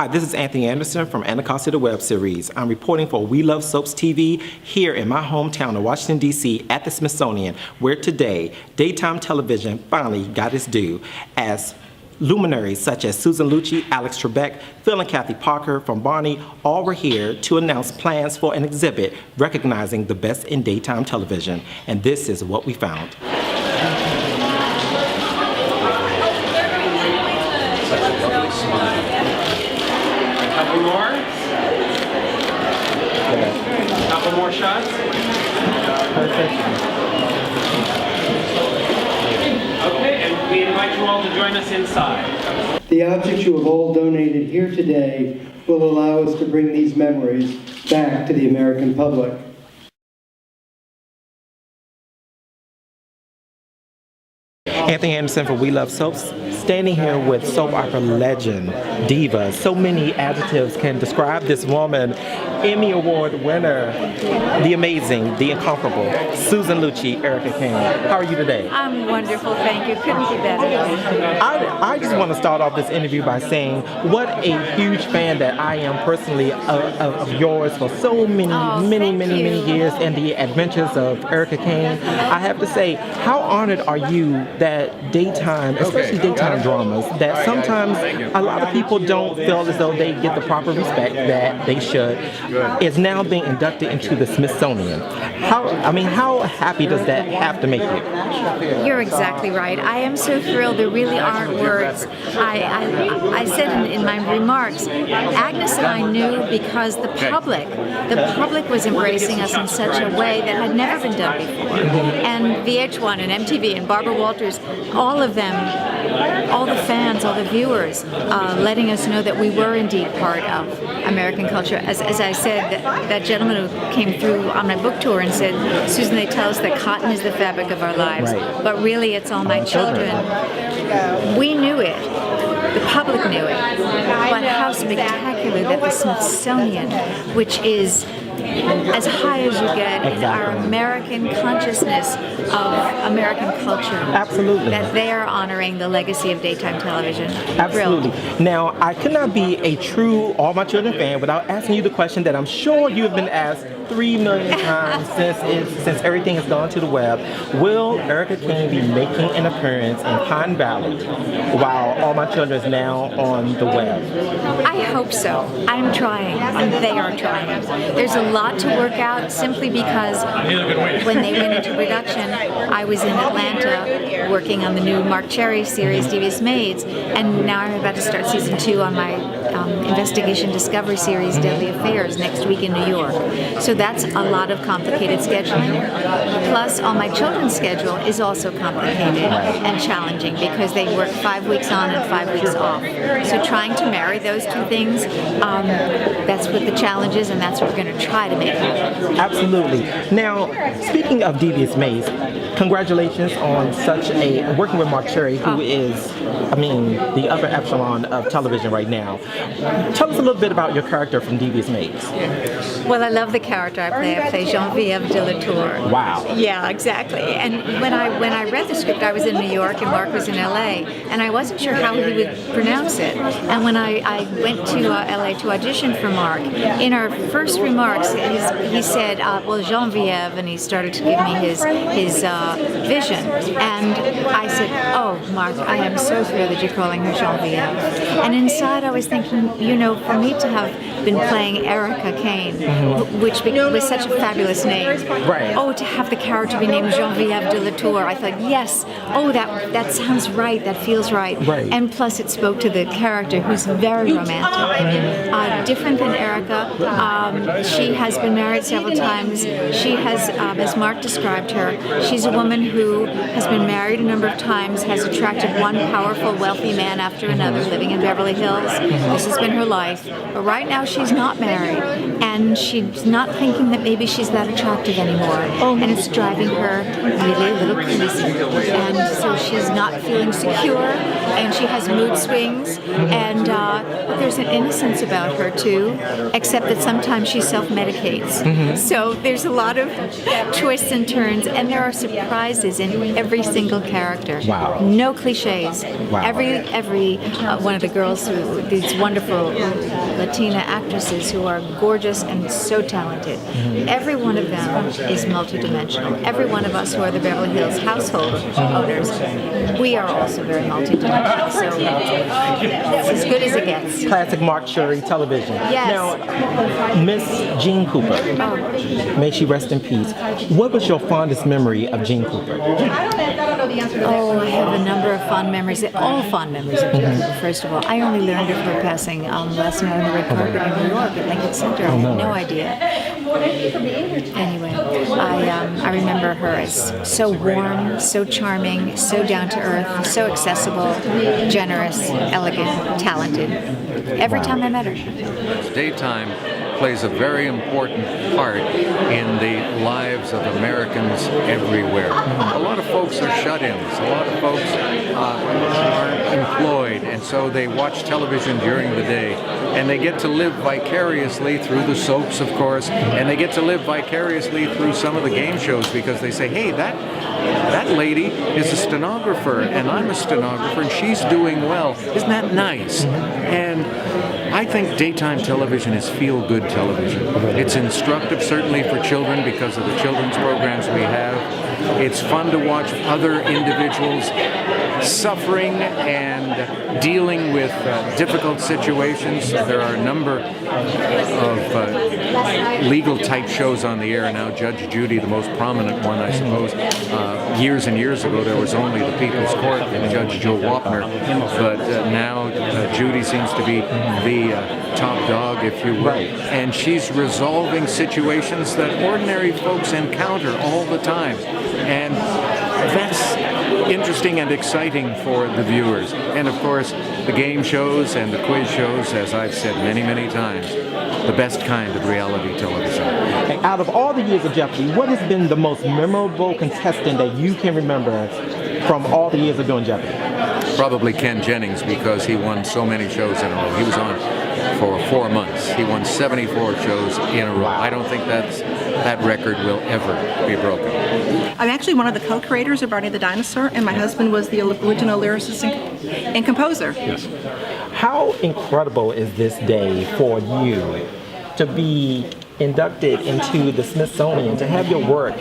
Hi, this is Anthony Anderson from Anacostia, the web series. I'm reporting for We Love Soaps TV here in my hometown of Washington, D.C. at the Smithsonian, where today, daytime television finally got its due as luminaries such as Susan Lucci, Alex Trebek, Phil and Kathy Parker from Barney all were here to announce plans for an exhibit recognizing the best in daytime television. And this is what we found. Couple more. Couple more shots. Perfect. Okay, and we invite you all to join us inside. The objects you have all donated here today will allow us to bring these memories back to the American public. Anthony Anderson for We Love Soaps, standing here with soap opera legend, diva. So many adjectives can describe this woman. Emmy Award winner, the amazing, the incomparable, Susan Lucci, Erica Kane. How are you today? I'm wonderful, thank you. Couldn't be better. I just want to start off this interview by saying what a huge fan that I am personally of yours for so many years, and the adventures of Erica Kane. I have to say, how honored are you that daytime, especially daytime dramas, that sometimes a lot of people don't feel as though they get the proper respect that they should, is now being inducted into the Smithsonian. How happy does that have to make you? You're exactly right. I am so thrilled. There really aren't words. I said in my remarks, Agnes and I knew because the public was embracing us in such a way that had never been done before. And VH1 and MTV and Barbara Walters, all of them, all the fans, all the viewers, letting us know that we were indeed part of American culture. As I said, that gentleman who came through on my book tour and said, Susan, they tell us that cotton is the fabric of our lives, but really it's all my children. We knew it. The public knew it. But how spectacular that the Smithsonian, which is as high as you get in our American consciousness of American culture. Absolutely. That they are honoring the legacy of daytime television. Absolutely. Now, I could not be a true All My Children fan without asking you the question that I'm sure you've been asked 3 million times since everything has gone to the web. Will Erica Kane be making an appearance in Pine Valley while All My Children is now on the web? I hope so. I'm trying, and they are trying. There's a lot to work out simply because when they went into production, I was in Atlanta working on the new Mark Cherry series, Devious Maids, and now I'm about to start season 2 on my investigation discovery series, Deadly Affairs, next week in New York. So that's a lot of complicated scheduling. Plus, All My Children's schedule is also complicated and challenging because they work 5 weeks on and 5 weeks off. So trying to marry those two things, that's what the challenge is, and that's what we're going to try to make happen. Absolutely. Now, speaking of Devious Maids, congratulations on working with Mark Cherry, who is, the upper echelon of television right now. Tell us a little bit about your character from Devious Maids. Well, I love the character I play. I play Geneviève de la Tour. Wow. Yeah, exactly. And when I read the script, I was in New York and Mark was in LA, and I wasn't sure how he would pronounce it. And when I went to LA to audition for Mark, in our first remarks, he said, well, Geneviève, and he started to give me his vision. And I said, oh, Mark, I am so thrilled that you're calling her Geneviève. And inside I was thinking, for me to have been playing Erica Kane, which was such a fabulous name. Right. Oh, to have the character be named Geneviève de la Tour, I thought, yes. Oh, that sounds right. That feels right. Right. And plus, it spoke to the character, who's very romantic. Different than Erica. She has been married several times. She has, as Mark described her, she's a woman who has been married a number of times, has attracted one powerful, wealthy man after another, living in Beverly Hills. This has been her life. But right now, she's not married, and she's not thinking that maybe she's that attractive anymore, and it's driving her really a little crazy. And so she's not feeling secure, and she has mood swings, and there's an innocence about her too, except that sometimes she self-medicates. So there's a lot of twists and turns, and there are surprises in every single character. Wow. No cliches. Wow. Every one of the girls, these wonderful Latina actresses who are gorgeous and so talented. Every one of them is multidimensional. Every one of us who are the Beverly Hills household owners, we are also very multidimensional. So it's as good as it gets. Classic Mark Shurry television. Yes. Now, Miss Jean Cooper, may she rest in peace. What was your fondest memory of Jean Cooper? Oh, I have a number of fond memories. All fond memories of Jean Cooper, first of all. I only learned of her passing last night on the red carpet in New York at Lincoln Center. I had no idea. Anyway, I remember her as so warm, so charming, so down to earth, so accessible, generous, elegant, talented. Every time I met her. Daytime plays a very important part in the lives of Americans everywhere. A lot of folks are shut-ins. A lot of folks are employed, and so they watch television during the day. And they get to live vicariously through the soaps, of course, and they get to live vicariously through some of the game shows because they say, hey, that lady is a stenographer, and I'm a stenographer, and she's doing well. Isn't that nice? And I think daytime television is feel-good television. It's instructive, certainly for children because of the children's programs we have. It's fun to watch other individuals suffering and dealing with difficult situations. There are a number of legal-type shows on the air now. Judge Judy, the most prominent one, I suppose. Years and years ago, there was only the People's Court and Judge Joe Wapner. But now Judy seems to be the top dog, if you will. And she's resolving situations that ordinary folks encounter all the time. And that's interesting and exciting for the viewers. And of course, the game shows and the quiz shows, as I've said many, many times, the best kind of reality television. And out of all the years of Jeopardy, what has been the most memorable contestant that you can remember from all the years of doing Jeopardy? Probably Ken Jennings, because he won so many shows in a row. He was on for 4 months. He won 74 shows in a row. I don't think that record will ever be broken. I'm actually one of the co-creators of Barney the Dinosaur, and my husband was the original lyricist and composer. Yes. How incredible is this day for you to be inducted into the Smithsonian, to have your work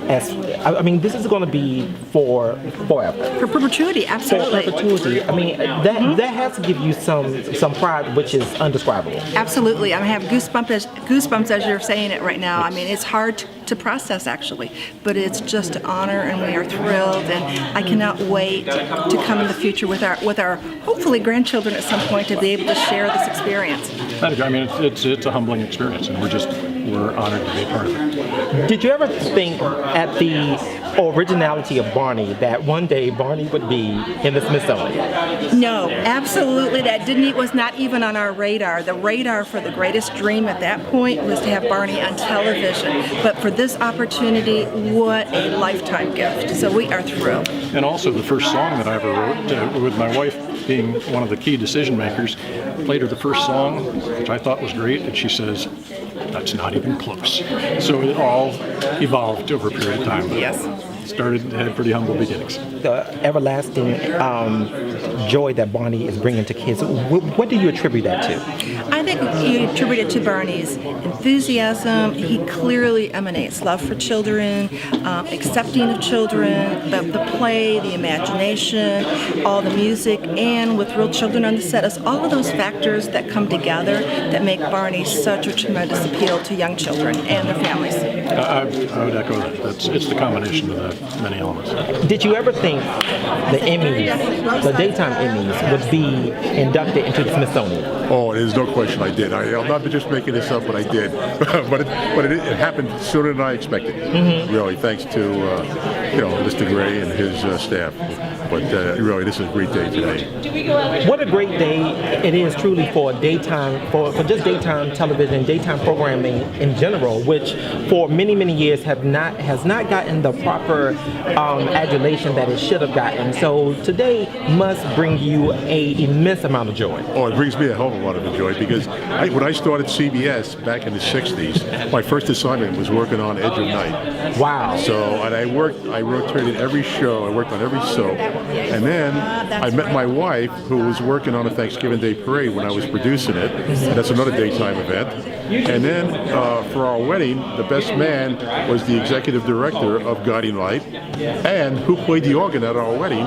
as, I mean, this is going to be for forever. For perpetuity, absolutely. For perpetuity. I mean, that has to give you some pride, which is undescribable. Absolutely. I have goosebumps as you're saying it right now. I mean, it's hard to process, actually, but it's just an honor, and we are thrilled, and I cannot wait to come in the future with our hopefully grandchildren at some point to be able to share this experience. I mean, it's a humbling experience, and we're honored to be a part of it. Did you ever think at the originality of Barney that one day Barney would be in the Smithsonian? No, absolutely. That was not even on our radar. The radar for the greatest dream at that point was to have Barney on television. But for this opportunity, what a lifetime gift. So we are thrilled. And also the first song that I ever wrote, with my wife being one of the key decision makers, played her the first song, which I thought was great, and she says, "That's not even close." So it all evolved over a period of time. Yes. Had pretty humble beginnings. The everlasting joy that Barney is bringing to kids, what do you attribute that to? I think you attribute it to Barney's enthusiasm. He clearly emanates love for children, accepting of children, the play, the imagination, all the music, and with real children on the set. It's all of those factors that come together that make Barney such a tremendous appeal to young children and their families. I would echo that. It's the combination of the many elements. Did you ever think the Emmys, the Daytime Emmys, would be inducted into the Smithsonian? Oh, there's no question I did. I'm not just making this up, but I did. but it happened sooner than I expected. Really, thanks to Mr. Gray and his staff. But really, this is a great day today. What a great day it is truly for daytime, for just daytime television, daytime programming in general, which for many, many years has not gotten the proper adulation that it should have gotten. So today must bring you a immense amount of joy. Oh, it brings me a hell of a lot of joy because when I started CBS back in the 60s, my first assignment was working on Edge of Night. Wow. So, and I rotated every show, I worked on every soap, and then I met my wife who was working on a Thanksgiving Day parade when I was producing it. That's another daytime event. And then for our wedding, the best man was the executive director of Guiding Light, and who played the organ at our wedding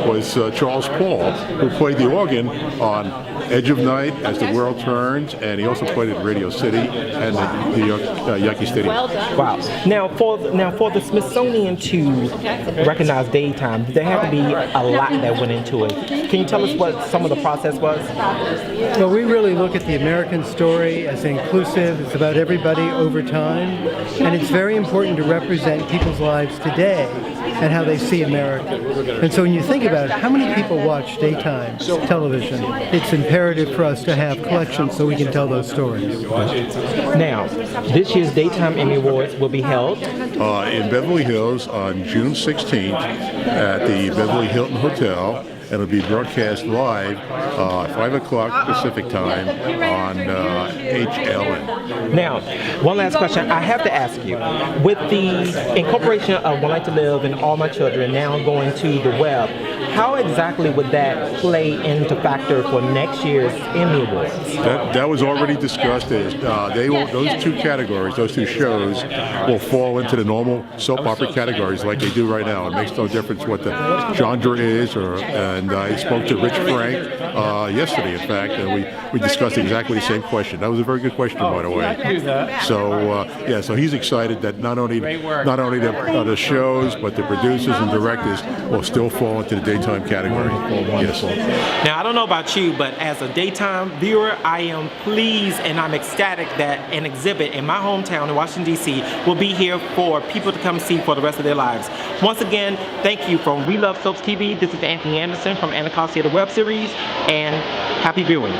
was Charles Paul, who played the organ on Edge of Night, As the World Turns, and he also played at Radio City and the New York Yankee Stadium. Wow. Now for the Smithsonian to recognize daytime, there had to be a lot that went into it. Can you tell us what some of the process was? Well, we really look at the American story as inclusive. It's about everybody over time, and it's very important to represent people's lives today and how they see America. And so when you think about it, how many people watch daytime television? It's imperative for us to have collections so we can tell those stories. Now, this year's Daytime Emmy Awards will be held in Beverly Hills on June 16th at the Beverly Hilton Hotel. It'll be broadcast live 5 o'clock Pacific time on HLN. Now, one last question I have to ask you. With the incorporation of One Life to Live and All My Children now going to the web, how exactly would that play into factor for next year's Emmy Awards? That was already discussed. Those two categories, those two shows, will fall into the normal soap opera categories like they do right now. It makes no difference what the genre is. And I spoke to Rich Frank yesterday, in fact, and we discussed exactly the same question. That was a very good question, by the way. So so he's excited that not only the shows, but the producers and directors will still fall into the daytime category. Yes. Now, I don't know about you, but as a daytime viewer, I am pleased and I'm ecstatic that an exhibit in my hometown in Washington, D.C. will be here for people to come see for the rest of their lives. Once again, thank you from We Love Soaps TV. This is Anthony Anderson from Anacostia, the web series, and happy viewing.